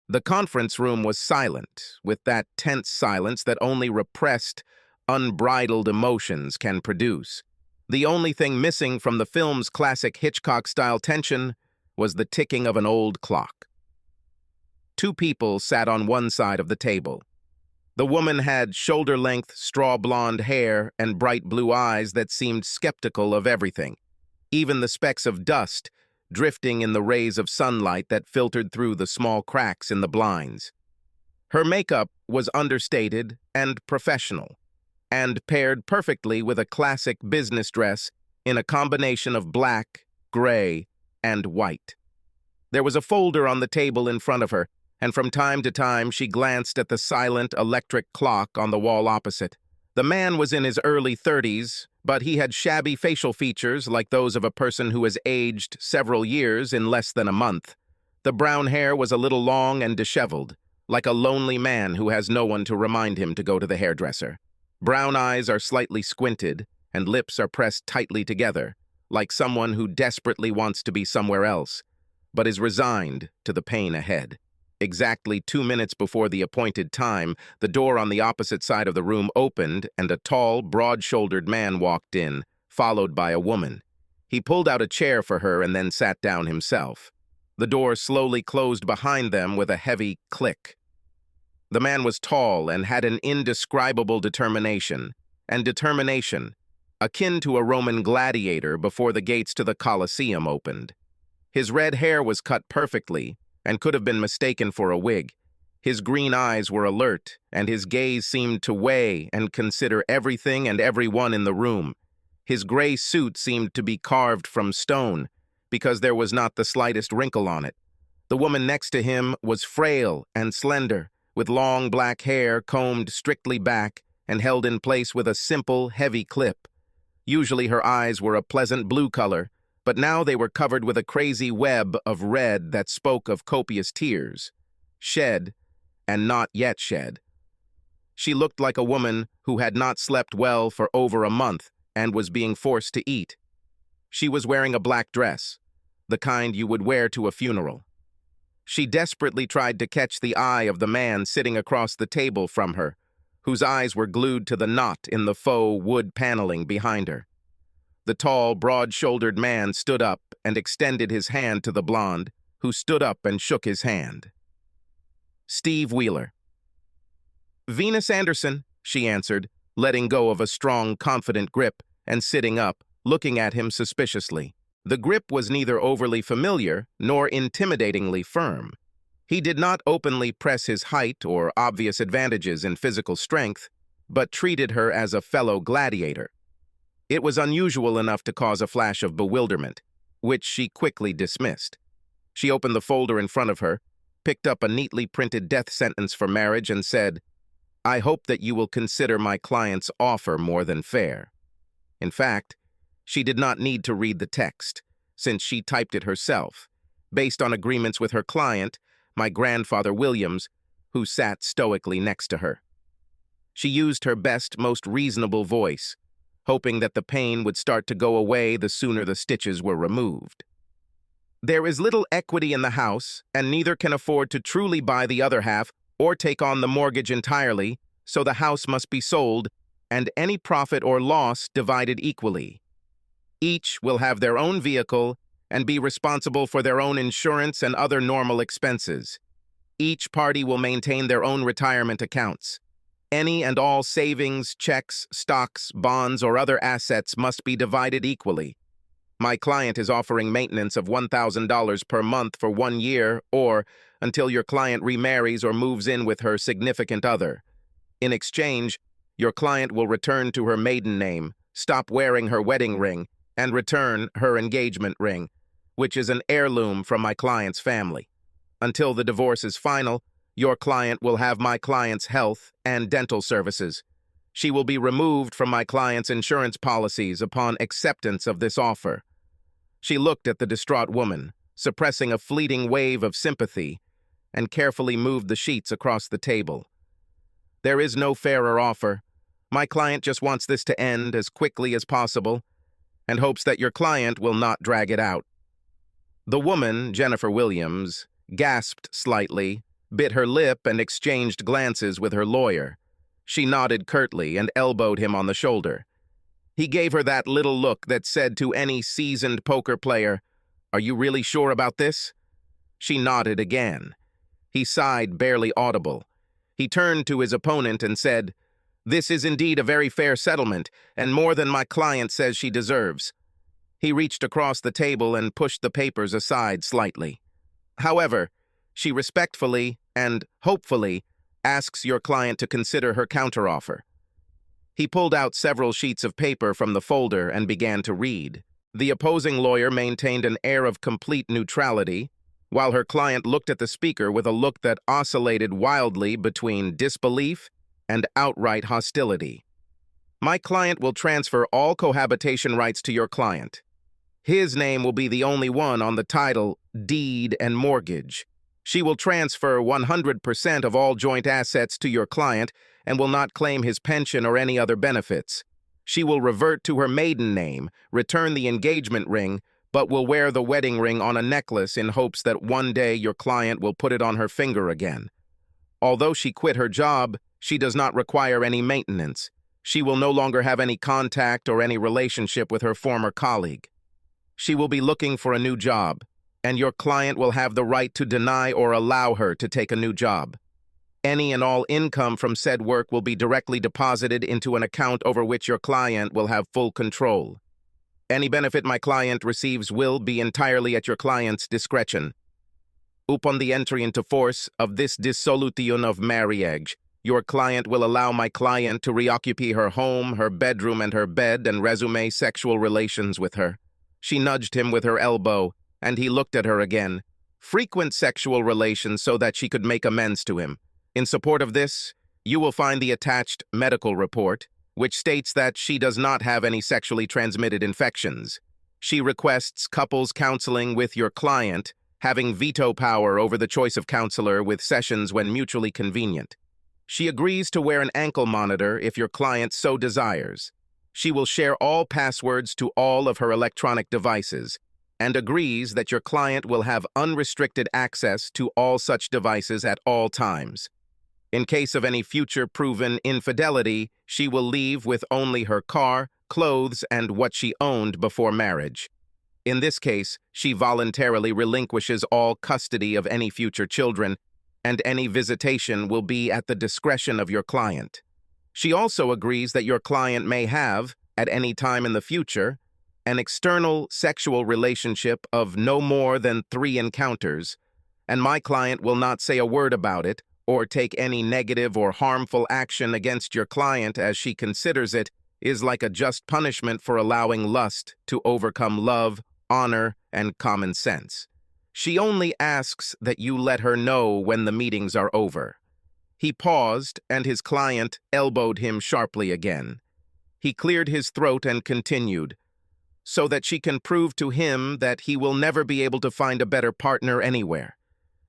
The conference room was silent, with that tense silence that only repressed, unbridled emotions can produce. The only thing missing from the film's classic Hitchcock-style tension was the ticking of an old clock. Two people sat on one side of the table. The woman had shoulder-length, straw-blonde hair and bright blue eyes that seemed skeptical of everything, even the specks of dust drifting in the rays of sunlight that filtered through the small cracks in the blinds. Her makeup was understated and professional, and paired perfectly with a classic business dress in a combination of black, gray, and white. There was a folder on the table in front of her, and from time to time she glanced at the silent electric clock on the wall opposite. The man was in his early 30s, but he had shabby facial features like those of a person who has aged several years in less than a month. The brown hair was a little long and disheveled, like a lonely man who has no one to remind him to go to the hairdresser. Brown eyes are slightly squinted, and lips are pressed tightly together, like someone who desperately wants to be somewhere else, but is resigned to the pain ahead. Exactly 2 minutes before the appointed time, the door on the opposite side of the room opened and a tall, broad-shouldered man walked in, followed by a woman. He pulled out a chair for her and then sat down himself. The door slowly closed behind them with a heavy click. The man was tall and had an indescribable determination, akin to a Roman gladiator before the gates to the Colosseum opened. His red hair was cut perfectly, and could have been mistaken for a wig. His green eyes were alert, and his gaze seemed to weigh and consider everything and everyone in the room. His gray suit seemed to be carved from stone, because there was not the slightest wrinkle on it. The woman next to him was frail and slender, with long black hair combed strictly back and held in place with a simple, heavy clip. Usually her eyes were a pleasant blue color, but now they were covered with a crazy web of red that spoke of copious tears, shed and not yet shed. She looked like a woman who had not slept well for over a month and was being forced to eat. She was wearing a black dress, the kind you would wear to a funeral. She desperately tried to catch the eye of the man sitting across the table from her, whose eyes were glued to the knot in the faux wood paneling behind her. The tall, broad-shouldered man stood up and extended his hand to the blonde, who stood up and shook his hand. Steve Wheeler. Venus Anderson, she answered, letting go of a strong, confident grip and sitting up, looking at him suspiciously. The grip was neither overly familiar nor intimidatingly firm. He did not openly press his height or obvious advantages in physical strength, but treated her as a fellow gladiator. It was unusual enough to cause a flash of bewilderment, which she quickly dismissed. She opened the folder in front of her, picked up a neatly printed death sentence for marriage, and said, "I hope that you will consider my client's offer more than fair." In fact, she did not need to read the text, since she typed it herself, based on agreements with her client, my grandfather Williams, who sat stoically next to her. She used her best, most reasonable voice, hoping that the pain would start to go away the sooner the stitches were removed. There is little equity in the house, and neither can afford to truly buy the other half or take on the mortgage entirely, so the house must be sold, and any profit or loss divided equally. Each will have their own vehicle and be responsible for their own insurance and other normal expenses. Each party will maintain their own retirement accounts. Any and all savings, checks, stocks, bonds, or other assets must be divided equally. My client is offering maintenance of $1,000 per month for 1 year or until your client remarries or moves in with her significant other. In exchange, your client will return to her maiden name, stop wearing her wedding ring, and return her engagement ring, which is an heirloom from my client's family. Until the divorce is final, your client will have my client's health and dental services. She will be removed from my client's insurance policies upon acceptance of this offer. She looked at the distraught woman, suppressing a fleeting wave of sympathy, and carefully moved the sheets across the table. There is no fairer offer. My client just wants this to end as quickly as possible and hopes that your client will not drag it out. The woman, Jennifer Williams, gasped slightly, bit her lip, and exchanged glances with her lawyer. She nodded curtly and elbowed him on the shoulder. He gave her that little look that said to any seasoned poker player, "Are you really sure about this?" She nodded again. He sighed, barely audible. He turned to his opponent and said, "This is indeed a very fair settlement, and more than my client says she deserves." He reached across the table and pushed the papers aside slightly. "However, she respectfully and hopefully asks your client to consider her counteroffer." He pulled out several sheets of paper from the folder and began to read. The opposing lawyer maintained an air of complete neutrality, while her client looked at the speaker with a look that oscillated wildly between disbelief and outright hostility. "My client will transfer all cohabitation rights to your client. His name will be the only one on the title, deed, and mortgage. She will transfer 100% of all joint assets to your client and will not claim his pension or any other benefits. She will revert to her maiden name, return the engagement ring, but will wear the wedding ring on a necklace in hopes that one day your client will put it on her finger again. Although she quit her job, she does not require any maintenance. She will no longer have any contact or any relationship with her former colleague. She will be looking for a new job, and your client will have the right to deny or allow her to take a new job. Any and all income from said work will be directly deposited into an account over which your client will have full control. Any benefit my client receives will be entirely at your client's discretion. Upon the entry into force of this dissolution of marriage, your client will allow my client to reoccupy her home, her bedroom, and her bed and resume sexual relations with her." She nudged him with her elbow, and he looked at her again. "Frequent sexual relations so that she could make amends to him. In support of this, you will find the attached medical report, which states that she does not have any sexually transmitted infections. She requests couples counseling with your client, having veto power over the choice of counselor with sessions when mutually convenient. She agrees to wear an ankle monitor if your client so desires. She will share all passwords to all of her electronic devices, and agrees that your client will have unrestricted access to all such devices at all times. In case of any future proven infidelity, she will leave with only her car, clothes, and what she owned before marriage. In this case, she voluntarily relinquishes all custody of any future children, and any visitation will be at the discretion of your client. She also agrees that your client may have, at any time in the future, an external sexual relationship of no more than 3 encounters, and my client will not say a word about it or take any negative or harmful action against your client, as she considers it is like a just punishment for allowing lust to overcome love, honor, and common sense. She only asks that you let her know when the meetings are over." He paused, and his client elbowed him sharply again. He cleared his throat and continued, "So that she can prove to him that he will never be able to find a better partner anywhere.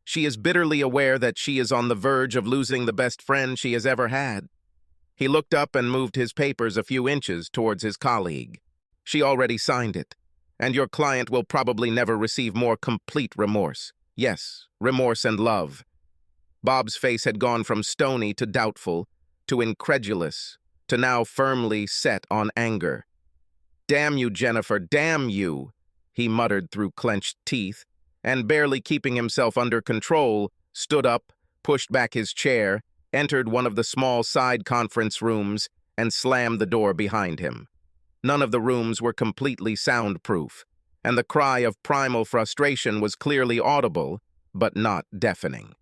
She is bitterly aware that she is on the verge of losing the best friend she has ever had." He looked up and moved his papers a few inches towards his colleague. "She already signed it, and your client will probably never receive more complete remorse. Yes, remorse and love." Bob's face had gone from stony to doubtful, to incredulous, to now firmly set on anger. "Damn you, Jennifer, damn you," he muttered through clenched teeth, and barely keeping himself under control, stood up, pushed back his chair, entered one of the small side conference rooms, and slammed the door behind him. None of the rooms were completely soundproof, and the cry of primal frustration was clearly audible, but not deafening.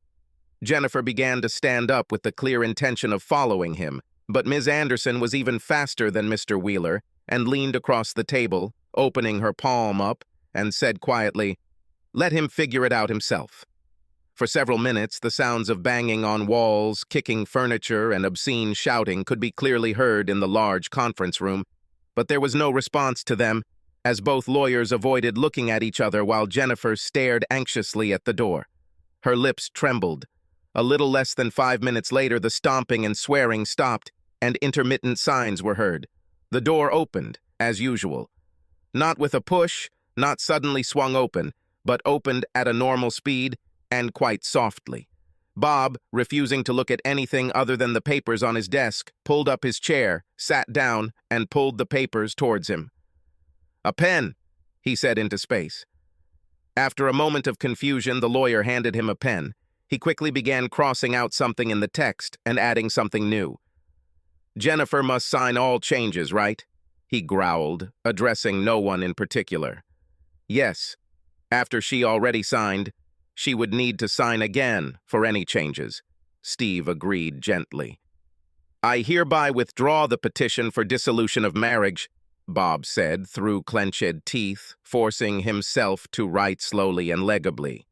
Jennifer began to stand up with the clear intention of following him, but Ms. Anderson was even faster than Mr. Wheeler and leaned across the table, opening her palm up, and said quietly, "Let him figure it out himself." For several minutes, the sounds of banging on walls, kicking furniture, and obscene shouting could be clearly heard in the large conference room, but there was no response to them, as both lawyers avoided looking at each other while Jennifer stared anxiously at the door. Her lips trembled. A little less than 5 minutes later, the stomping and swearing stopped, and intermittent signs were heard. The door opened, as usual. Not with a push, not suddenly swung open, but opened at a normal speed and quite softly. Bob, refusing to look at anything other than the papers on his desk, pulled up his chair, sat down, and pulled the papers towards him. "A pen," he said into space. After a moment of confusion, the lawyer handed him a pen. He quickly began crossing out something in the text and adding something new. "Jennifer must sign all changes, right?" he growled, addressing no one in particular. "Yes. After she already signed, she would need to sign again for any changes," Steve agreed gently. "I hereby withdraw the petition for dissolution of marriage," Bob said through clenched teeth, forcing himself to write slowly and legibly.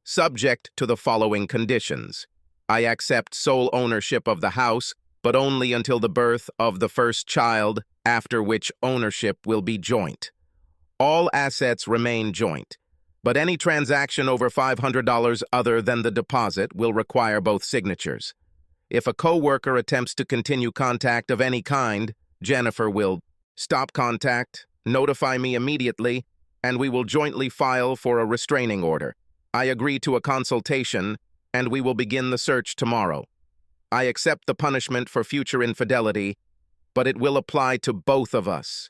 "Subject to the following conditions. I accept sole ownership of the house, but only until the birth of the first child, after which ownership will be joint. All assets remain joint, but any transaction over $500 other than the deposit will require both signatures. If a co-worker attempts to continue contact of any kind, Jennifer will stop contact, notify me immediately, and we will jointly file for a restraining order. I agree to a consultation, and we will begin the search tomorrow. I accept the punishment for future infidelity, but it will apply to both of us."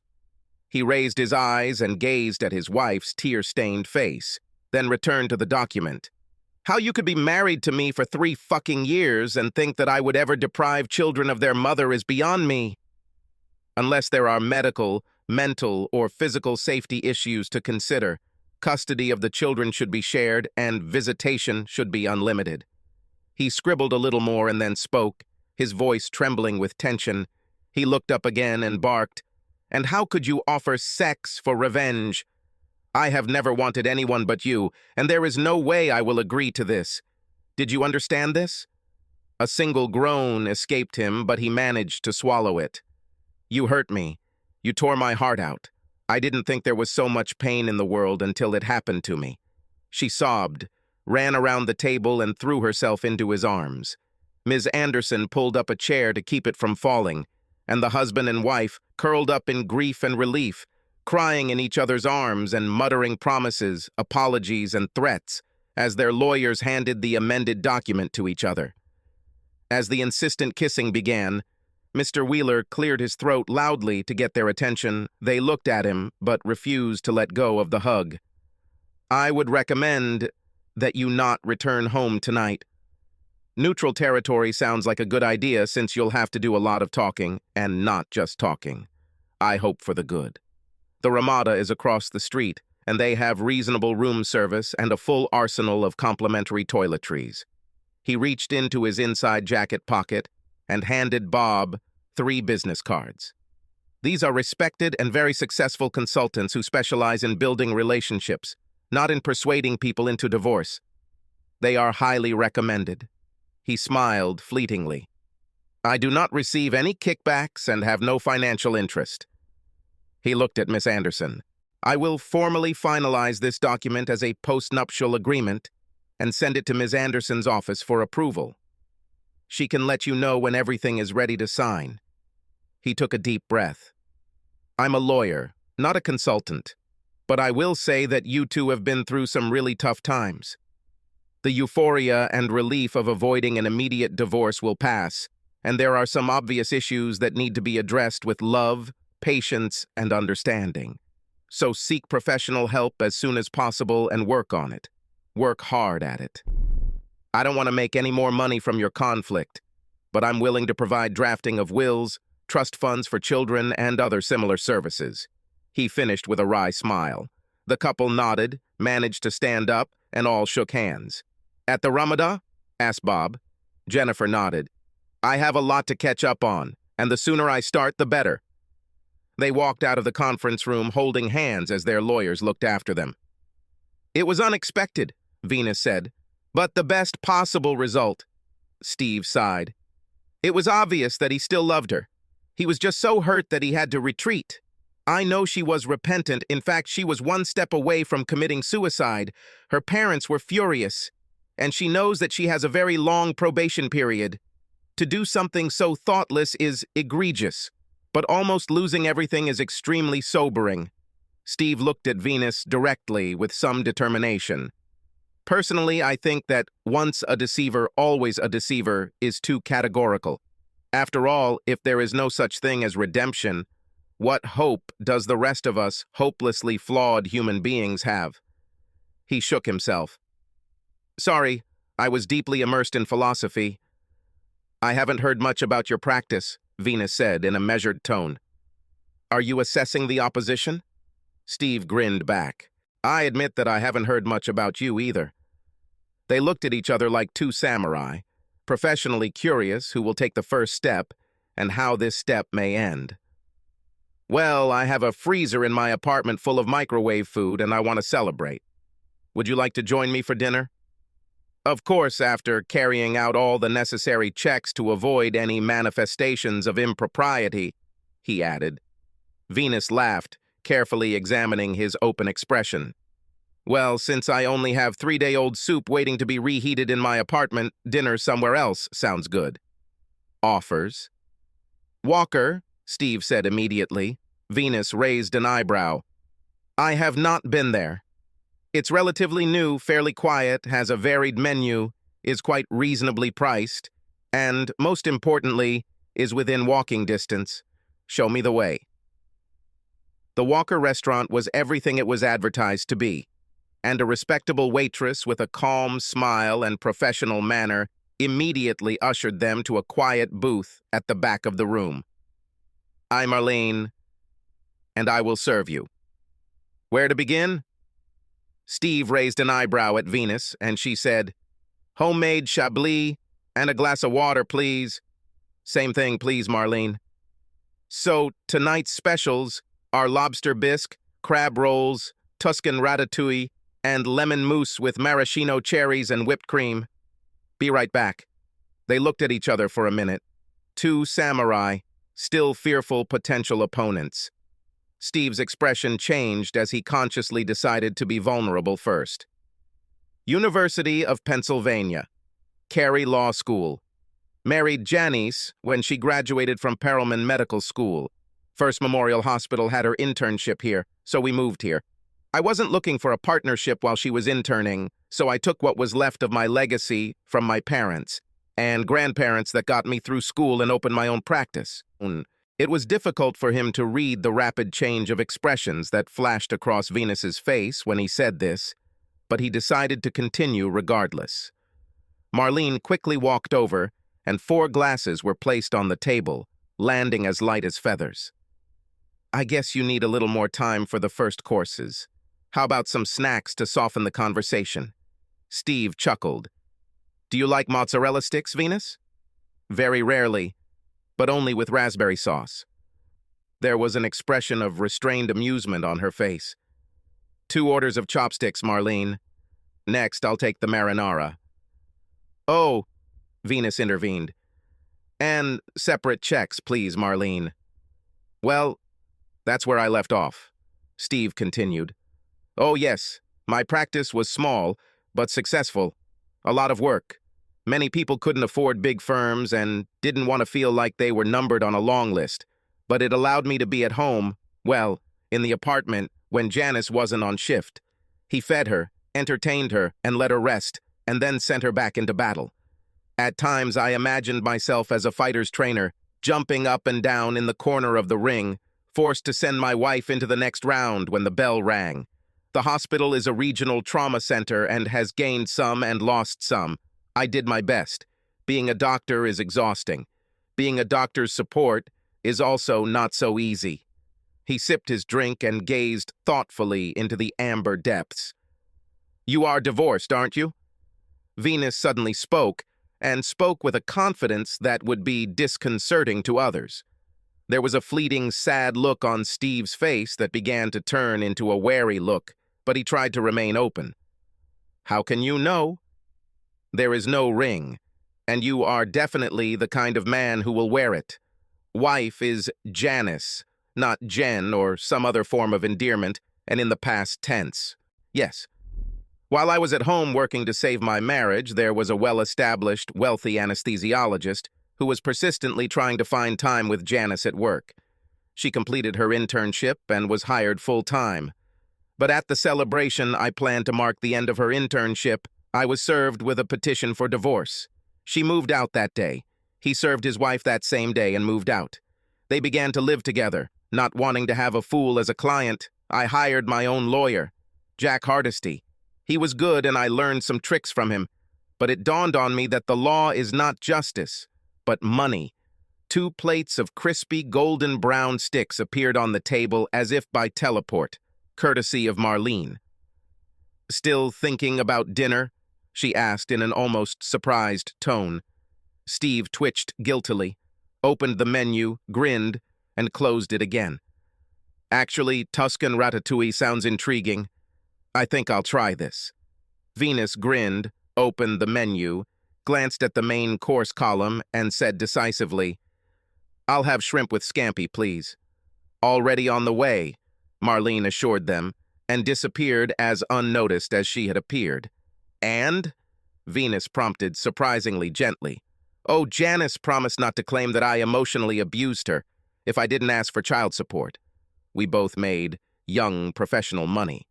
He raised his eyes and gazed at his wife's tear-stained face, then returned to the document. "How you could be married to me for 3 fucking years and think that I would ever deprive children of their mother is beyond me. Unless there are medical, mental, or physical safety issues to consider, custody of the children should be shared and visitation should be unlimited." He scribbled a little more and then spoke, his voice trembling with tension. He looked up again and barked, "And how could you offer sex for revenge? I have never wanted anyone but you, and there is no way I will agree to this. Did you understand this?" A single groan escaped him, but he managed to swallow it. "You hurt me. You tore my heart out. I didn't think there was so much pain in the world until it happened to me." She sobbed, ran around the table, and threw herself into his arms. Ms. Anderson pulled up a chair to keep it from falling, and the husband and wife curled up in grief and relief, crying in each other's arms and muttering promises, apologies, and threats as their lawyers handed the amended document to each other. As the insistent kissing began, Mr. Wheeler cleared his throat loudly to get their attention. They looked at him, but refused to let go of the hug. "I would recommend that you not return home tonight. Neutral territory sounds like a good idea since you'll have to do a lot of talking, and not just talking. I hope for the good. The Ramada is across the street, and they have reasonable room service and a full arsenal of complimentary toiletries." He reached into his inside jacket pocket and handed Bob 3 business cards. "These are respected and very successful consultants who specialize in building relationships, not in persuading people into divorce. They are highly recommended." He smiled fleetingly. "I do not receive any kickbacks and have no financial interest." He looked at Miss Anderson. "I will formally finalize this document as a postnuptial agreement and send it to Ms. Anderson's office for approval. She can let you know when everything is ready to sign." He took a deep breath. "I'm a lawyer, not a consultant, but I will say that you two have been through some really tough times. The euphoria and relief of avoiding an immediate divorce will pass, and there are some obvious issues that need to be addressed with love, patience, and understanding. So seek professional help as soon as possible and work on it. Work hard at it. I don't want to make any more money from your conflict, but I'm willing to provide drafting of wills, trust funds for children, and other similar services." He finished with a wry smile. The couple nodded, managed to stand up, and all shook hands. "At the Ramada?" asked Bob. Jennifer nodded. "I have a lot to catch up on, and the sooner I start, the better." They walked out of the conference room holding hands as their lawyers looked after them. "It was unexpected," Venus said, "but the best possible result." Steve sighed. "It was obvious that he still loved her. He was just so hurt that he had to retreat. I know she was repentant. In fact, she was one step away from committing suicide. Her parents were furious, and she knows that she has a very long probation period. To do something so thoughtless is egregious, but almost losing everything is extremely sobering." Steve looked at Venus directly with some determination. Personally, I think that once a deceiver, always a deceiver is too categorical. After all, if there is no such thing as redemption, what hope does the rest of us hopelessly flawed human beings have? He shook himself. Sorry, I was deeply immersed in philosophy. I haven't heard much about your practice, Venus said in a measured tone. Are you assessing the opposition? Steve grinned back. I admit that I haven't heard much about you either. They looked at each other like two samurai, professionally curious who will take the first step and how this step may end. Well, I have a freezer in my apartment full of microwave food and I want to celebrate. Would you like to join me for dinner? Of course, after carrying out all the necessary checks to avoid any manifestations of impropriety, he added. Venus laughed, carefully examining his open expression. Well, since I only have 3-day-old soup waiting to be reheated in my apartment, dinner somewhere else sounds good. Offers? Walker, Steve said immediately. Venus raised an eyebrow. I have not been there. It's relatively new, fairly quiet, has a varied menu, is quite reasonably priced, and, most importantly, is within walking distance. Show me the way. The Walker restaurant was everything it was advertised to be, and a respectable waitress with a calm smile and professional manner immediately ushered them to a quiet booth at the back of the room. I'm Marlene, and I will serve you. Where to begin? Steve raised an eyebrow at Venus, and she said, Homemade Chablis and a glass of water, please. Same thing, please, Marlene. So, tonight's specials are lobster bisque, crab rolls, Tuscan ratatouille, and lemon mousse with maraschino cherries and whipped cream. Be right back. They looked at each other for a minute. Two samurai, still fearful potential opponents. Steve's expression changed as he consciously decided to be vulnerable first. University of Pennsylvania. Cary Law School. Married Janice when she graduated from Perelman Medical School. First Memorial Hospital had her internship here, so we moved here. I wasn't looking for a partnership while she was interning, so I took what was left of my legacy from my parents and grandparents that got me through school and opened my own practice. It was difficult for him to read the rapid change of expressions that flashed across Venus's face when he said this, but he decided to continue regardless. Marlene quickly walked over, and 4 glasses were placed on the table, landing as light as feathers. I guess you need a little more time for the first courses. How about some snacks to soften the conversation? Steve chuckled. Do you like mozzarella sticks, Venus? Very rarely, but only with raspberry sauce. There was an expression of restrained amusement on her face. 2 orders of chopsticks, Marlene. Next, I'll take the marinara. Oh, Venus intervened. And separate checks, please, Marlene. Well, that's where I left off. Steve continued. Oh, yes, my practice was small, but successful. A lot of work. Many people couldn't afford big firms and didn't want to feel like they were numbered on a long list, but it allowed me to be at home, well, in the apartment, when Janice wasn't on shift. He fed her, entertained her, and let her rest, and then sent her back into battle. At times, I imagined myself as a fighter's trainer, jumping up and down in the corner of the ring, forced to send my wife into the next round when the bell rang. The hospital is a regional trauma center and has gained some and lost some. I did my best. Being a doctor is exhausting. Being a doctor's support is also not so easy. He sipped his drink and gazed thoughtfully into the amber depths. You are divorced, aren't you? Venus suddenly spoke, and spoke with a confidence that would be disconcerting to others. There was a fleeting, sad look on Steve's face that began to turn into a wary look, but he tried to remain open. How can you know? There is no ring, and you are definitely the kind of man who will wear it. Wife is Janice, not Jen or some other form of endearment, and in the past tense. Yes. While I was at home working to save my marriage, there was a well-established, wealthy anesthesiologist who was persistently trying to find time with Janice at work. She completed her internship and was hired full-time. But at the celebration I planned to mark the end of her internship, I was served with a petition for divorce. She moved out that day. He served his wife that same day and moved out. They began to live together. Not wanting to have a fool as a client, I hired my own lawyer, Jack Hardesty. He was good and I learned some tricks from him, but it dawned on me that the law is not justice, but money. 2 plates of crispy golden brown sticks appeared on the table as if by teleport, courtesy of Marlene. "Still thinking about dinner?" she asked in an almost surprised tone. Steve twitched guiltily, opened the menu, grinned, and closed it again. "Actually, Tuscan ratatouille sounds intriguing. I think I'll try this." Venus grinned, opened the menu, glanced at the main course column, and said decisively, "I'll have shrimp with scampi, please." "Already on the way," Marlene assured them, and disappeared as unnoticed as she had appeared. "And?" Venus prompted surprisingly gently. "Oh, Janice promised not to claim that I emotionally abused her if I didn't ask for child support. We both made young professional money.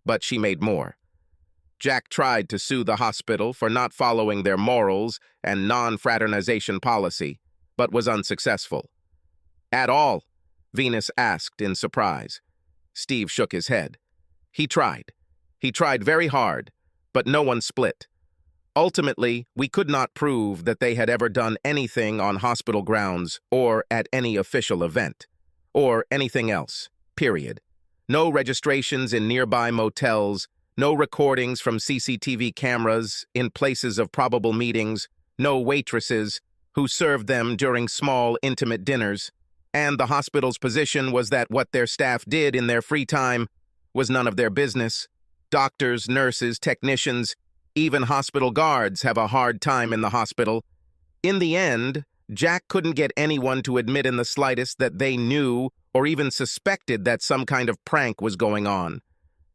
But she made more. Jack tried to sue the hospital for not following their morals and non-fraternization policy, but was unsuccessful." "At all?" Venus asked in surprise. Steve shook his head. He tried. He tried very hard, but no one split. Ultimately, we could not prove that they had ever done anything on hospital grounds or at any official event, or anything else, period. No registrations in nearby motels, no recordings from CCTV cameras in places of probable meetings, no waitresses who served them during small, intimate dinners, and the hospital's position was that what their staff did in their free time was none of their business. Doctors, nurses, technicians, even hospital guards have a hard time in the hospital. In the end, Jack couldn't get anyone to admit in the slightest that they knew or even suspected that some kind of prank was going on.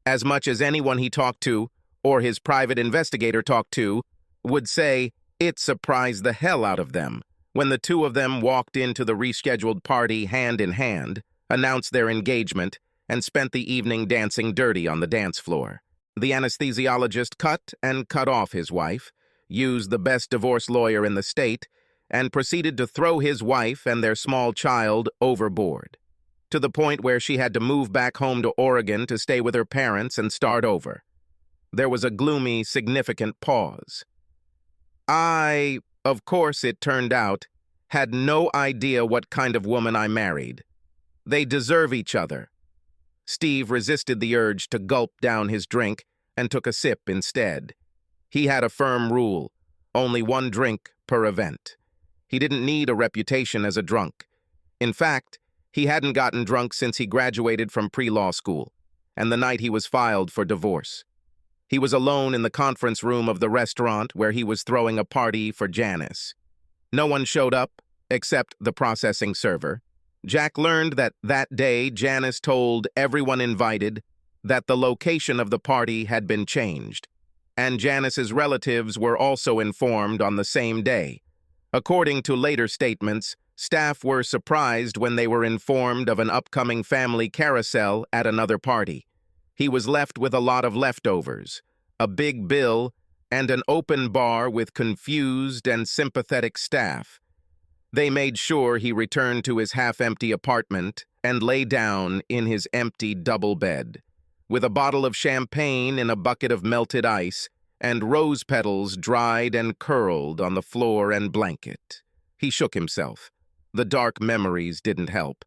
As much as anyone he talked to, or his private investigator talked to, would say it surprised the hell out of them when the two of them walked into the rescheduled party hand in hand, announced their engagement, and spent the evening dancing dirty on the dance floor. The anesthesiologist cut and cut off his wife, used the best divorce lawyer in the state, and proceeded to throw his wife and their small child overboard, to the point where she had to move back home to Oregon to stay with her parents and start over. There was a gloomy, significant pause. I, of course it turned out, had no idea what kind of woman I married. They deserve each other. Steve resisted the urge to gulp down his drink and took a sip instead. He had a firm rule, only 1 drink per event. He didn't need a reputation as a drunk. In fact, he hadn't gotten drunk since he graduated from pre-law school, and the night he was filed for divorce. He was alone in the conference room of the restaurant where he was throwing a party for Janice. No one showed up, except the processing server. Jack learned that day Janice told everyone invited that the location of the party had been changed, and Janice's relatives were also informed on the same day. According to later statements, staff were surprised when they were informed of an upcoming family carousel at another party. He was left with a lot of leftovers, a big bill, and an open bar with confused and sympathetic staff. They made sure he returned to his half-empty apartment and lay down in his empty double bed, with a bottle of champagne in a bucket of melted ice and rose petals dried and curled on the floor and blanket. He shook himself. The dark memories didn't help.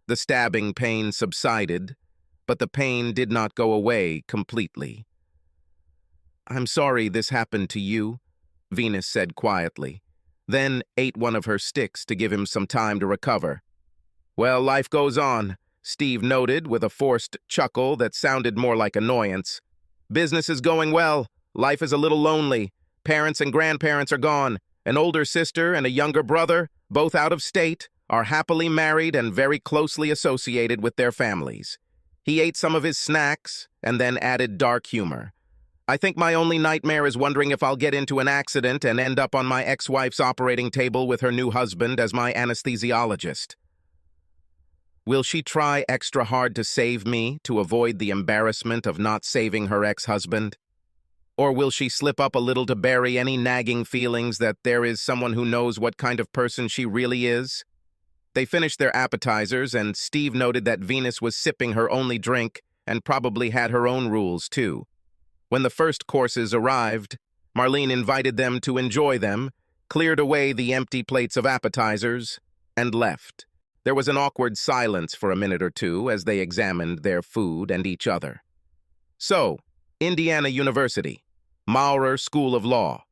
The stabbing pain subsided, but the pain did not go away completely. "I'm sorry this happened to you," Venus said quietly, then ate one of her sticks to give him some time to recover. "Well, life goes on," Steve noted with a forced chuckle that sounded more like annoyance. "Business is going well. Life is a little lonely. Parents and grandparents are gone. An older sister and a younger brother, both out of state, are happily married and very closely associated with their families." He ate some of his snacks and then added dark humor. "I think my only nightmare is wondering if I'll get into an accident and end up on my ex-wife's operating table with her new husband as my anesthesiologist. Will she try extra hard to save me to avoid the embarrassment of not saving her ex-husband?" Or will she slip up a little to bury any nagging feelings that there is someone who knows what kind of person she really is? They finished their appetizers, and Steve noted that Venus was sipping her only drink and probably had her own rules, too. When the first courses arrived, Marlene invited them to enjoy them, cleared away the empty plates of appetizers, and left. There was an awkward silence for a minute or two as they examined their food and each other. So, Indiana University, Maurer School of Law.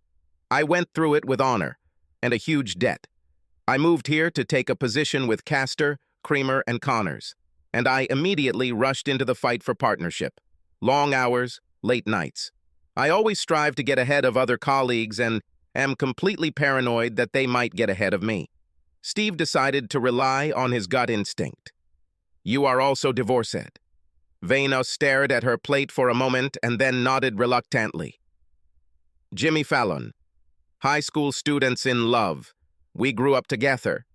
I went through it with honor and a huge debt. I moved here to take a position with Castor, Creamer, and Connors, and I immediately rushed into the fight for partnership. Long hours, late nights. I always strive to get ahead of other colleagues and am completely paranoid that they might get ahead of me. Steve decided to rely on his gut instinct. You are also divorced. Vena stared at her plate for a moment and then nodded reluctantly. Jimmy Fallon. High school students in love. We grew up together.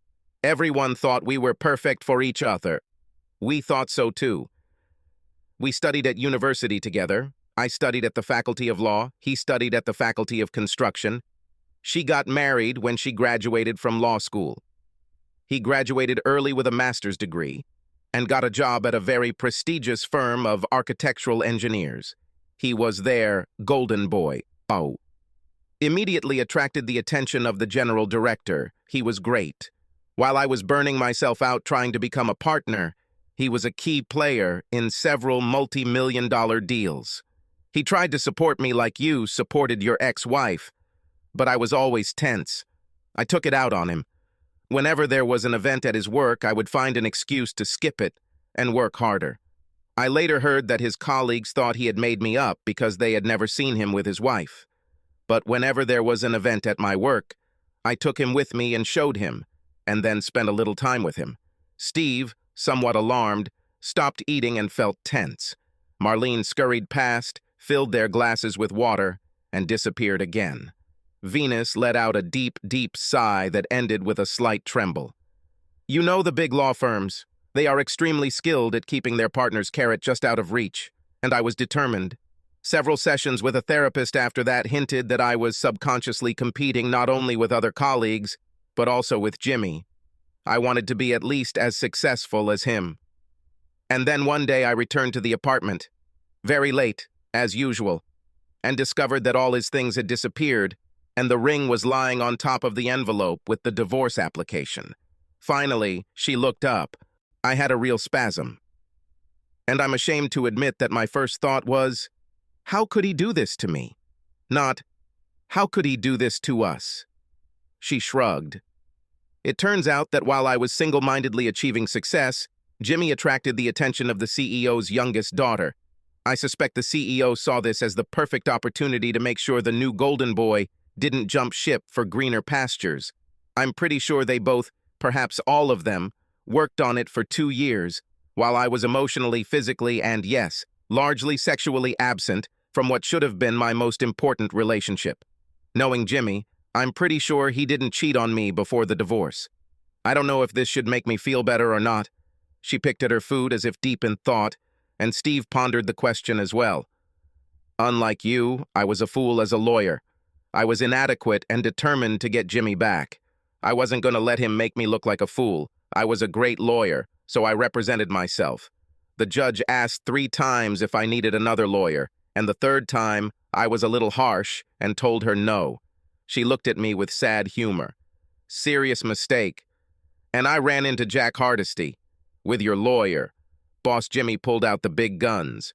Everyone thought we were perfect for each other. We thought so too. We studied at university together. I studied at the Faculty of Law. He studied at the Faculty of Construction. She got married when she graduated from law school. He graduated early with a master's degree and got a job at a very prestigious firm of architectural engineers. He was their golden boy. Oh. Immediately attracted the attention of the general director. He was great. While I was burning myself out trying to become a partner, he was a key player in several multi-million-dollar deals. He tried to support me like you supported your ex-wife, but I was always tense. I took it out on him. Whenever there was an event at his work, I would find an excuse to skip it and work harder. I later heard that his colleagues thought he had made me up because they had never seen him with his wife. But whenever there was an event at my work, I took him with me and showed him, and then spent a little time with him. Steve, somewhat alarmed, stopped eating and felt tense. Marlene scurried past, filled their glasses with water, and disappeared again. Venus let out a deep, deep sigh that ended with a slight tremble. You know the big law firms. They are extremely skilled at keeping their partner's carrot just out of reach, and I was determined. Several sessions with a therapist after that hinted that I was subconsciously competing not only with other colleagues, but also with Jimmy. I wanted to be at least as successful as him. And then one day I returned to the apartment, very late, as usual, and discovered that all his things had disappeared, and the ring was lying on top of the envelope with the divorce application. Finally, she looked up. I had a real spasm. And I'm ashamed to admit that my first thought was, how could he do this to me? Not, how could he do this to us? She shrugged. It turns out that while I was single-mindedly achieving success, Jimmy attracted the attention of the CEO's youngest daughter. I suspect the CEO saw this as the perfect opportunity to make sure the new golden boy didn't jump ship for greener pastures. I'm pretty sure they both, perhaps all of them, worked on it for 2 years, while I was emotionally, physically, and yes, largely sexually absent from what should have been my most important relationship. Knowing Jimmy, I'm pretty sure he didn't cheat on me before the divorce. I don't know if this should make me feel better or not. She picked at her food as if deep in thought, and Steve pondered the question as well. Unlike you, I was a fool as a lawyer. I was inadequate and determined to get Jimmy back. I wasn't going to let him make me look like a fool. I was a great lawyer, so I represented myself. The judge asked 3 times if I needed another lawyer, and the 3rd time, I was a little harsh and told her no. She looked at me with sad humor. Serious mistake. And I ran into Jack Hardesty. With your lawyer. Boss Jimmy pulled out the big guns.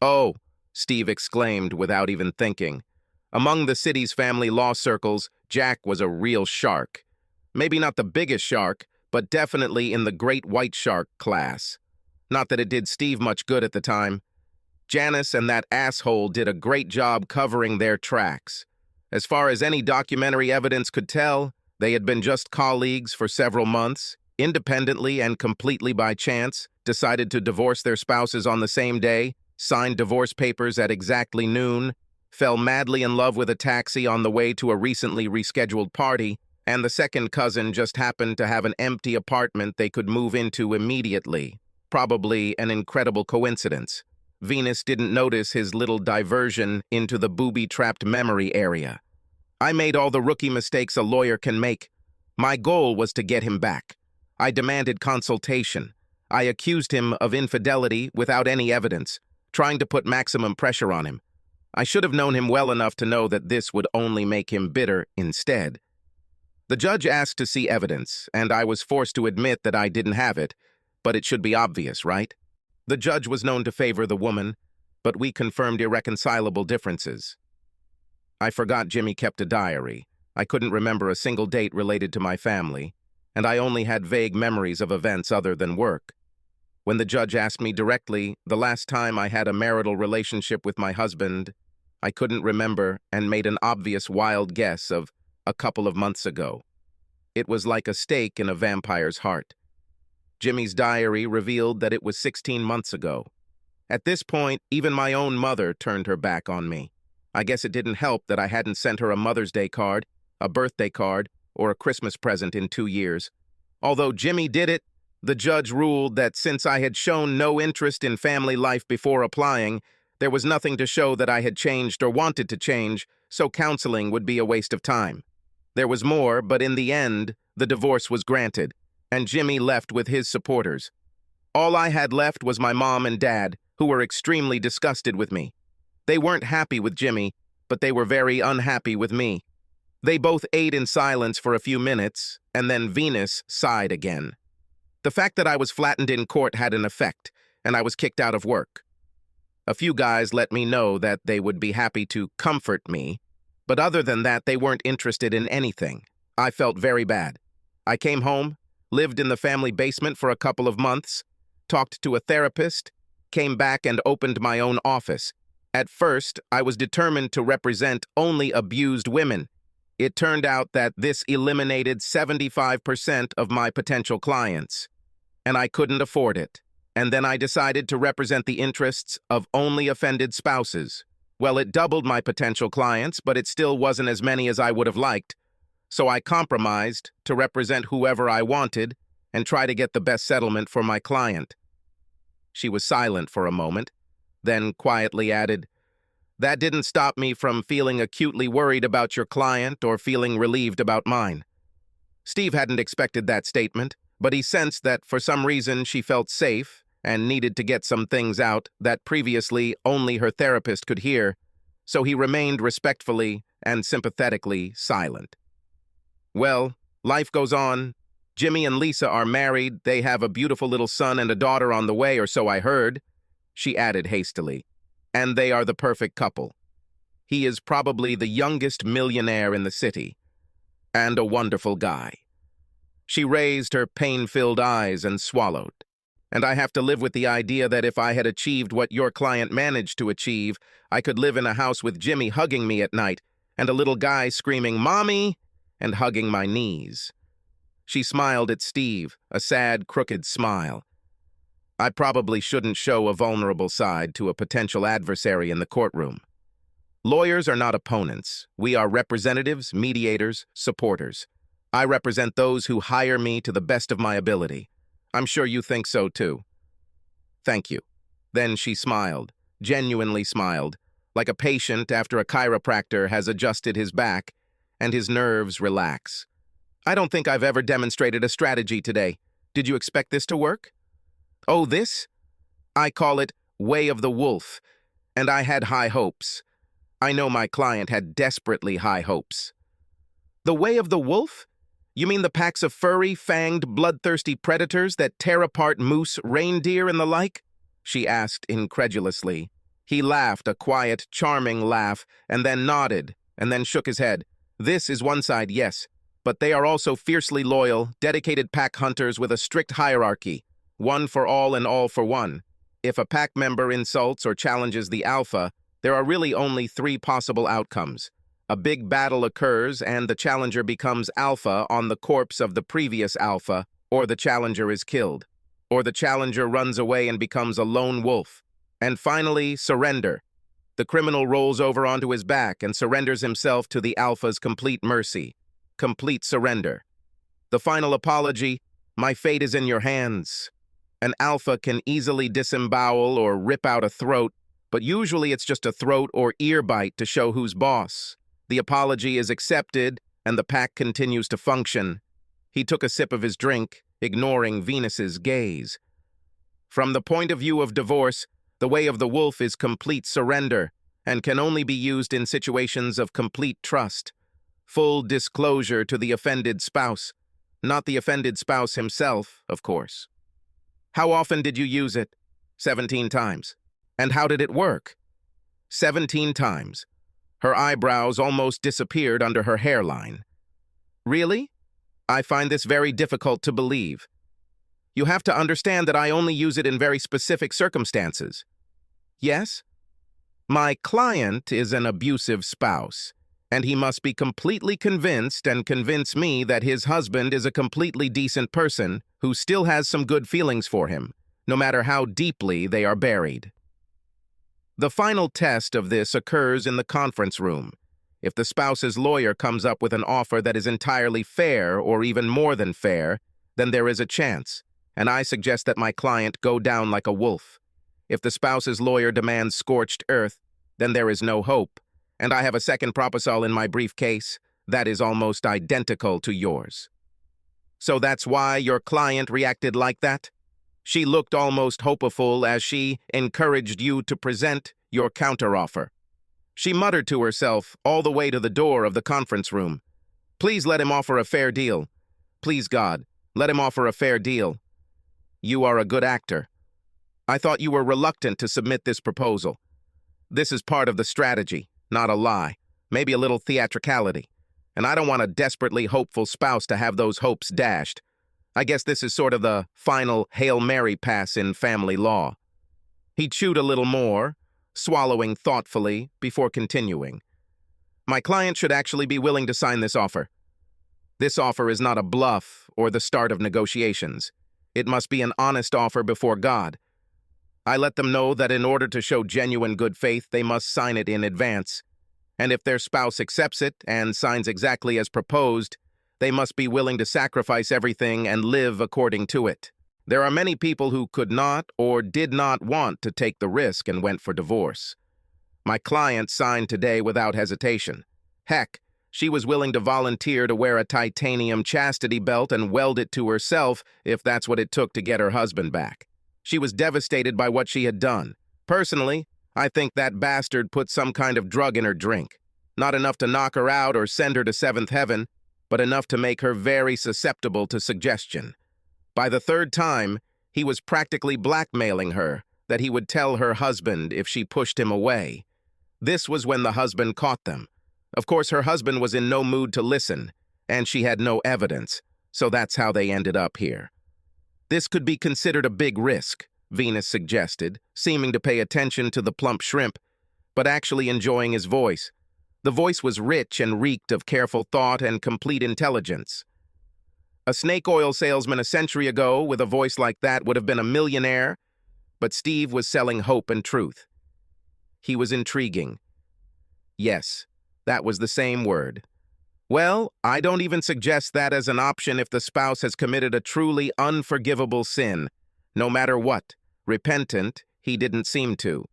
Oh, Steve exclaimed without even thinking. Among the city's family law circles, Jack was a real shark. Maybe not the biggest shark, but definitely in the great white shark class. Not that it did Steve much good at the time. Janice and that asshole did a great job covering their tracks. As far as any documentary evidence could tell, they had been just colleagues for several months, independently and completely by chance, decided to divorce their spouses on the same day, signed divorce papers at exactly noon, fell madly in love with a taxi on the way to a recently rescheduled party, and the second cousin just happened to have an empty apartment they could move into immediately. Probably an incredible coincidence. Venus didn't notice his little diversion into the booby-trapped memory area. I made all the rookie mistakes a lawyer can make. My goal was to get him back. I demanded consultation. I accused him of infidelity without any evidence, trying to put maximum pressure on him. I should have known him well enough to know that this would only make him bitter instead. The judge asked to see evidence, and I was forced to admit that I didn't have it, but it should be obvious, right? The judge was known to favor the woman, but we confirmed irreconcilable differences. I forgot Jimmy kept a diary. I couldn't remember a single date related to my family, and I only had vague memories of events other than work. When the judge asked me directly the last time I had a marital relationship with my husband, I couldn't remember and made an obvious wild guess of a couple of months ago. It was like a stake in a vampire's heart. Jimmy's diary revealed that it was 16 months ago. At this point, even my own mother turned her back on me. I guess it didn't help that I hadn't sent her a Mother's Day card, a birthday card, or a Christmas present in 2 years. Although Jimmy did it, the judge ruled that since I had shown no interest in family life before applying, there was nothing to show that I had changed or wanted to change, so counseling would be a waste of time. There was more, but in the end, the divorce was granted, and Jimmy left with his supporters. All I had left was my mom and dad, who were extremely disgusted with me. They weren't happy with Jimmy, but they were very unhappy with me. They both ate in silence for a few minutes, and then Venus sighed again. The fact that I was flattened in court had an effect, and I was kicked out of work. A few guys let me know that they would be happy to comfort me, but other than that, they weren't interested in anything. I felt very bad. I came home, lived in the family basement for a couple of months, talked to a therapist, came back and opened my own office. At first, I was determined to represent only abused women. It turned out that this eliminated 75% of my potential clients, and I couldn't afford it. And then I decided to represent the interests of only offended spouses. Well, it doubled my potential clients, but it still wasn't as many as I would have liked. So I compromised to represent whoever I wanted and try to get the best settlement for my client. She was silent for a moment, then quietly added, "That didn't stop me from feeling acutely worried about your client or feeling relieved about mine." Steve hadn't expected that statement, but he sensed that for some reason she felt safe and needed to get some things out that previously only her therapist could hear, so he remained respectfully and sympathetically silent. "Well, life goes on. Jimmy and Lisa are married. They have a beautiful little son and a daughter on the way, or so I heard," she added hastily. "And they are the perfect couple. He is probably the youngest millionaire in the city, and a wonderful guy." She raised her pain-filled eyes and swallowed. "And I have to live with the idea that if I had achieved what your client managed to achieve, I could live in a house with Jimmy hugging me at night, and a little guy screaming, 'Mommy!' and hugging my knees." She smiled at Steve, a sad, crooked smile. I probably shouldn't show a vulnerable side to a potential adversary in the courtroom. Lawyers are not opponents. We are representatives, mediators, supporters. I represent those who hire me to the best of my ability. I'm sure you think so too. Thank you. Then she smiled, genuinely smiled, like a patient after a chiropractor has adjusted his back and his nerves relax. "I don't think I've ever demonstrated a strategy today. Did you expect this to work?" "Oh, this? I call it Way of the Wolf, and I had high hopes. I know my client had desperately high hopes." "The Way of the Wolf? You mean the packs of furry, fanged, bloodthirsty predators that tear apart moose, reindeer, and the like?" she asked incredulously. He laughed, a quiet, charming laugh, and then nodded, and then shook his head. "This is one side, yes, but they are also fiercely loyal, dedicated pack hunters with a strict hierarchy, one for all and all for one. If a pack member insults or challenges the alpha, there are really only 3 possible outcomes. A big battle occurs and the challenger becomes alpha on the corpse of the previous alpha, or the challenger is killed. Or the challenger runs away and becomes a lone wolf. And finally, surrender. The criminal rolls over onto his back and surrenders himself to the alpha's complete mercy. Complete surrender. The final apology, 'My fate is in your hands.' An alpha can easily disembowel or rip out a throat, but usually it's just a throat or ear bite to show who's boss. The apology is accepted, and the pack continues to function. He took a sip of his drink, ignoring Venus's gaze. From the point of view of divorce, the way of the wolf is complete surrender, and can only be used in situations of complete trust. Full disclosure to the offended spouse, not the offended spouse himself, of course. How often did you use it? 17 times. And how did it work? 17 times. Her eyebrows almost disappeared under her hairline. Really? I find this very difficult to believe. You have to understand that I only use it in very specific circumstances. Yes? My client is an abusive spouse, and he must be completely convinced and convince me that his husband is a completely decent person who still has some good feelings for him, no matter how deeply they are buried. The final test of this occurs in the conference room. If the spouse's lawyer comes up with an offer that is entirely fair or even more than fair, then there is a chance, and I suggest that my client go down like a wolf. If the spouse's lawyer demands scorched earth, then there is no hope, and I have a second proposal in my briefcase that is almost identical to yours. So that's why your client reacted like that? She looked almost hopeful as she encouraged you to present your counteroffer. She muttered to herself all the way to the door of the conference room. Please let him offer a fair deal. Please, God, let him offer a fair deal. You are a good actor. I thought you were reluctant to submit this proposal. This is part of the strategy, not a lie. Maybe a little theatricality. And I don't want a desperately hopeful spouse to have those hopes dashed. I guess this is sort of the final Hail Mary pass in family law. He chewed a little more, swallowing thoughtfully before continuing. My client should actually be willing to sign this offer. This offer is not a bluff or the start of negotiations. It must be an honest offer before God. I let them know that in order to show genuine good faith, they must sign it in advance. And if their spouse accepts it and signs exactly as proposed, they must be willing to sacrifice everything and live according to it. There are many people who could not or did not want to take the risk and went for divorce. My client signed today without hesitation. Heck, she was willing to volunteer to wear a titanium chastity belt and weld it to herself if that's what it took to get her husband back. She was devastated by what she had done. Personally, I think that bastard put some kind of drug in her drink. Not enough to knock her out or send her to seventh heaven, but enough to make her very susceptible to suggestion. By the third time, he was practically blackmailing her that he would tell her husband if she pushed him away. This was when the husband caught them. Of course, her husband was in no mood to listen, and she had no evidence, so that's how they ended up here. This could be considered a big risk, Venus suggested, seeming to pay attention to the plump shrimp, but actually enjoying his voice. The voice was rich and reeked of careful thought and complete intelligence. A snake oil salesman a century ago with a voice like that would have been a millionaire, but Steve was selling hope and truth. He was intriguing. Yes, that was the same word. Well, I don't even suggest that as an option if the spouse has committed a truly unforgivable sin. No matter what, repentant, he didn't seem to.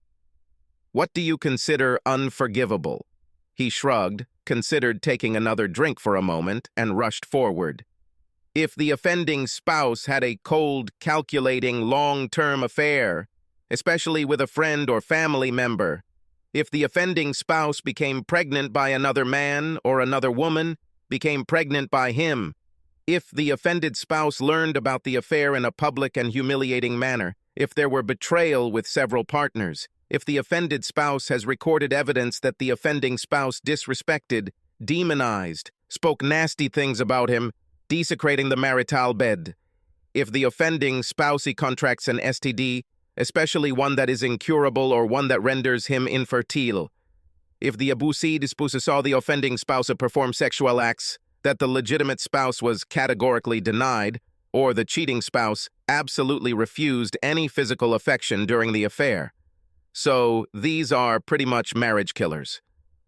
What do you consider unforgivable? He shrugged, considered taking another drink for a moment, and rushed forward. If the offending spouse had a cold, calculating, long-term affair, especially with a friend or family member, if the offending spouse became pregnant by another man or another woman, became pregnant by him, if the offended spouse learned about the affair in a public and humiliating manner, if there were betrayal with several partners, if the offended spouse has recorded evidence that the offending spouse disrespected, demonized, spoke nasty things about him, desecrating the marital bed, if the offending spouse contracts an STD, especially one that is incurable or one that renders him infertile, if the abusive spouse saw the offending spouse perform sexual acts that the legitimate spouse was categorically denied, or the cheating spouse absolutely refused any physical affection during the affair. So these are pretty much marriage killers.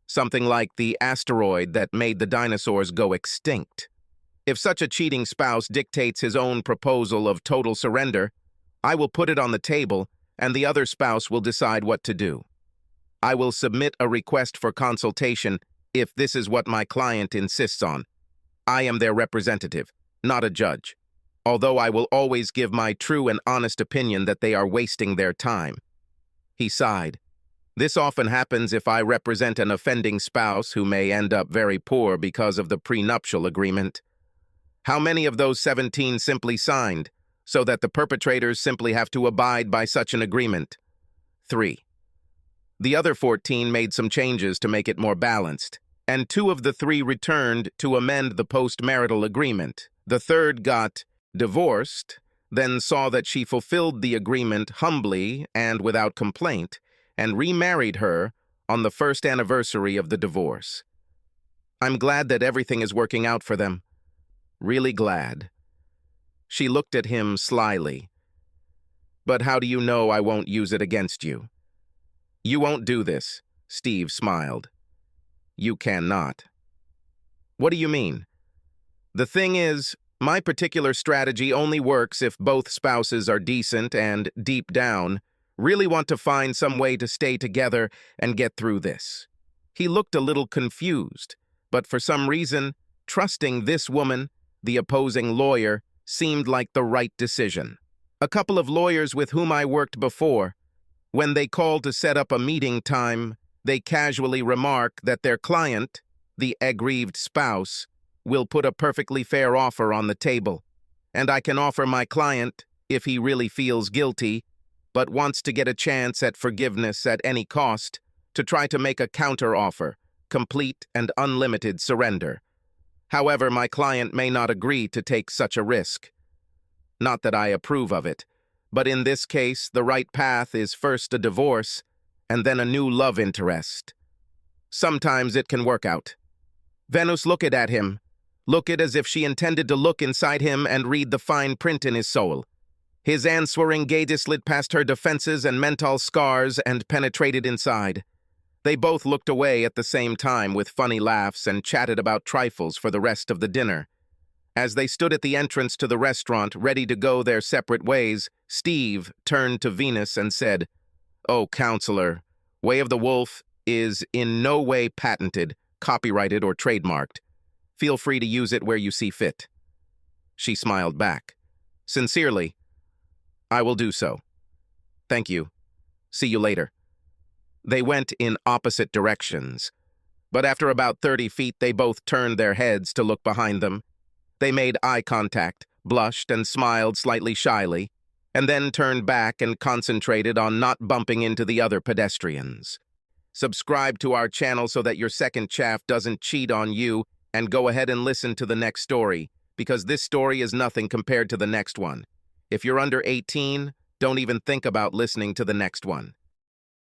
Something like the asteroid that made the dinosaurs go extinct. If such a cheating spouse dictates his own proposal of total surrender, I will put it on the table, and the other spouse will decide what to do. I will submit a request for consultation if this is what my client insists on. I am their representative, not a judge, although I will always give my true and honest opinion that they are wasting their time." He sighed. "This often happens if I represent an offending spouse who may end up very poor because of the prenuptial agreement. How many of those 17 simply signed, so that the perpetrators simply have to abide by such an agreement? 3. The other 14 made some changes to make it more balanced, and 2 of the 3 returned to amend the post-marital agreement. The third got divorced, then saw that she fulfilled the agreement humbly and without complaint, and remarried her on the first anniversary of the divorce. I'm glad that everything is working out for them. Really glad." She looked at him slyly. "But how do you know I won't use it against you?" "You won't do this," Steve smiled. "You cannot." "What do you mean?" "The thing is, my particular strategy only works if both spouses are decent and, deep down, really want to find some way to stay together and get through this." He looked a little confused, but for some reason, trusting this woman, the opposing lawyer, seemed like the right decision. "A couple of lawyers with whom I worked before, when they called to set up a meeting time, they casually remark that their client, the aggrieved spouse, will put a perfectly fair offer on the table, and I can offer my client, if he really feels guilty, but wants to get a chance at forgiveness at any cost, to try to make a counter-offer, complete and unlimited surrender. However, my client may not agree to take such a risk. Not that I approve of it, but in this case, the right path is first a divorce, and then a new love interest. Sometimes it can work out." Venus looked at him, looked as if she intended to look inside him and read the fine print in his soul. His answering gaze slid past her defenses and mental scars and penetrated inside. They both looked away at the same time with funny laughs and chatted about trifles for the rest of the dinner. As they stood at the entrance to the restaurant, ready to go their separate ways, Steve turned to Venus and said, "Oh, counselor, Way of the Wolf is in no way patented, copyrighted, or trademarked. Feel free to use it where you see fit." She smiled back. "Sincerely, I will do so. Thank you. See you later." They went in opposite directions, but after about 30 feet they both turned their heads to look behind them. They made eye contact, blushed, and smiled slightly shyly, and then turned back and concentrated on not bumping into the other pedestrians. Subscribe to our channel so that your second chaff doesn't cheat on you, and go ahead and listen to the next story, because this story is nothing compared to the next one. If you're under 18, don't even think about listening to the next one.